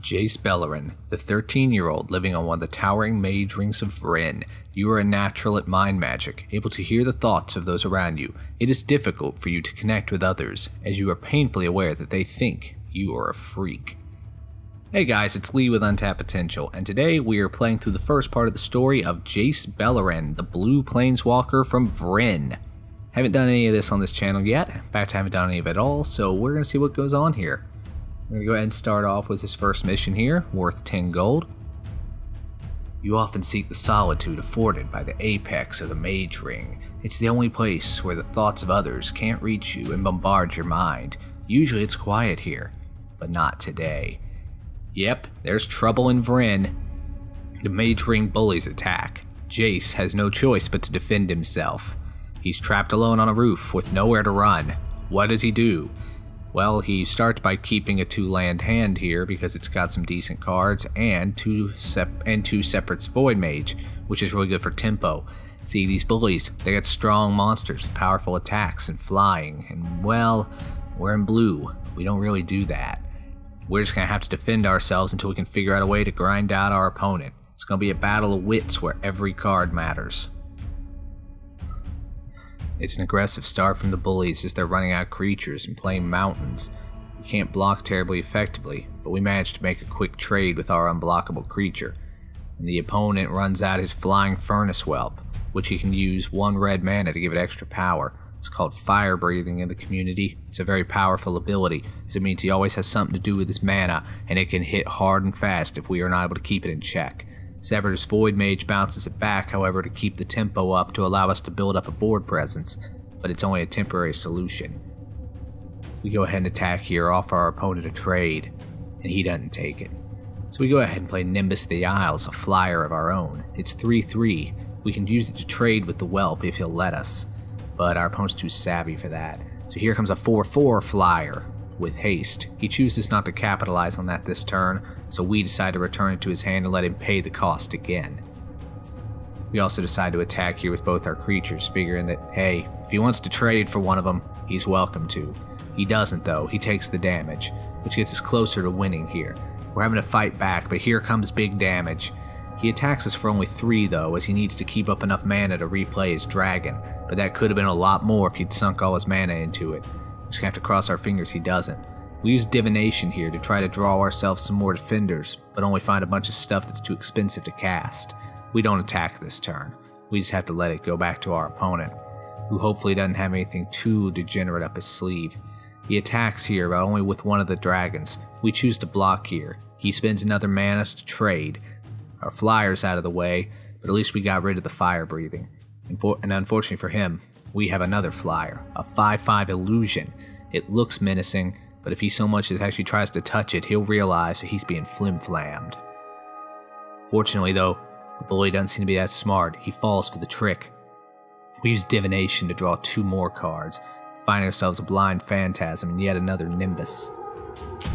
Jace, the 13-year-old living on one of the towering mage rings of Vryn. You are a natural at mind magic, able to hear the thoughts of those around you. It is difficult for you to connect with others, as you are painfully aware that they think you are a freak. Hey guys, it's Lee with Untapped Potential, and today we are playing through the first part of the story of Jace, the blue planeswalker from Vryn. Haven't done any of this on this channel yet. In fact, I haven't done any of it at all, so we're going to see what goes on here. I'm going to go ahead and start off with his first mission here, worth 10 gold. You often seek the solitude afforded by the apex of the mage ring. It's the only place where the thoughts of others can't reach you and bombard your mind. Usually it's quiet here, but not today. Yep, there's trouble in Vryn. The mage ring bullies attack. Jace has no choice but to defend himself. He's trapped alone on a roof with nowhere to run. What does he do? Well, he starts by keeping a 2-land hand here because it's got some decent cards and two separates Void Mage, which is really good for tempo. See, these bullies, they got strong monsters with powerful attacks and flying, and well, we're in blue. We don't really do that. We're just going to have to defend ourselves until we can figure out a way to grind out our opponent. It's going to be a battle of wits where every card matters. It's an aggressive start from the bullies as they're running out creatures and playing mountains. We can't block terribly effectively, but we managed to make a quick trade with our unblockable creature. And the opponent runs out his flying furnace whelp, which he can use 1 red mana to give it extra power. It's called fire breathing in the community. It's a very powerful ability, as it means he always has something to do with his mana, and it can hit hard and fast if we are not able to keep it in check. Severus Void Mage bounces it back, however, to keep the tempo up to allow us to build up a board presence, but it's only a temporary solution. We go ahead and attack here, offer our opponent a trade, and he doesn't take it. So we go ahead and play Nimbus the Isles, a flyer of our own. It's 3/3. We can use it to trade with the whelp if he'll let us, but our opponent's too savvy for that. So here comes a 4/4 flyer with haste. He chooses not to capitalize on that this turn, so we decide to return it to his hand and let him pay the cost again. We also decide to attack here with both our creatures, figuring that, hey, if he wants to trade for one of them, he's welcome to. He doesn't though, he takes the damage, which gets us closer to winning here. We're having to fight back, but here comes big damage. He attacks us for only 3 though, as he needs to keep up enough mana to replay his dragon, but that could have been a lot more if he'd sunk all his mana into it. Just gonna have to cross our fingers he doesn't. We use divination here to try to draw ourselves some more defenders, but only find a bunch of stuff that's too expensive to cast. We don't attack this turn. We just have to let it go back to our opponent, who hopefully doesn't have anything too degenerate up his sleeve. He attacks here, but only with one of the dragons. We choose to block here. He spends another mana to trade. Our flyer's out of the way, but at least we got rid of the fire breathing. And unfortunately for him, we have another flyer, a 5/5 illusion. It looks menacing, but if he so much as actually tries to touch it, he'll realize that he's being flim-flammed. Fortunately though, the bully doesn't seem to be that smart. He falls for the trick. We use divination to draw 2 more cards, find ourselves a blind phantasm and yet another nimbus.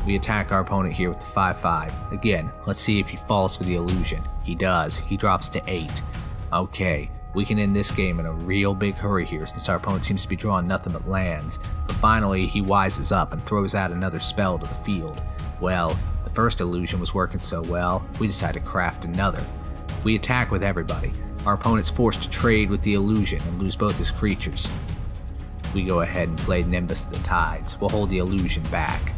We attack our opponent here with the 5/5. Again, let's see if he falls for the illusion. He does. He drops to 8. Okay. We can end this game in a real big hurry here since our opponent seems to be drawing nothing but lands. But finally, he wises up and throws out another spell to the field. Well, the first illusion was working so well, we decide to craft another. We attack with everybody. Our opponent's forced to trade with the illusion and lose both his creatures. We go ahead and play Nimbus the Tides. We'll hold the illusion back.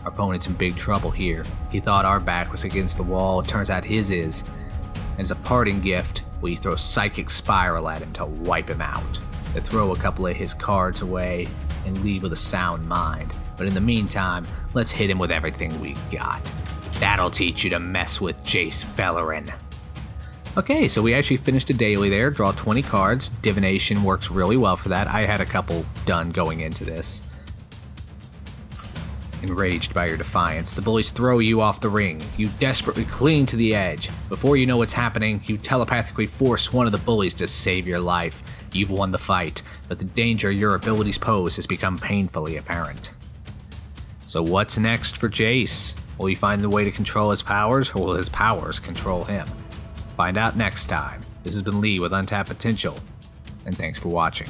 Our opponent's in big trouble here. He thought our back was against the wall. It turns out his is. And as a parting gift, we throw Psychic Spiral at him to wipe him out, to throw a couple of his cards away and leave with a sound mind. But in the meantime, let's hit him with everything we got. That'll teach you to mess with Jace. Okay, so we actually finished a daily there, draw 20 cards. Divination works really well for that. I had a couple done going into this. Enraged by your defiance, the bullies throw you off the ring. You desperately cling to the edge. Before you know what's happening, you telepathically force one of the bullies to save your life. You've won the fight, but the danger your abilities pose has become painfully apparent. So what's next for Jace? Will he find the way to control his powers, or will his powers control him? Find out next time. This has been Lee with Untapped Potential, and thanks for watching.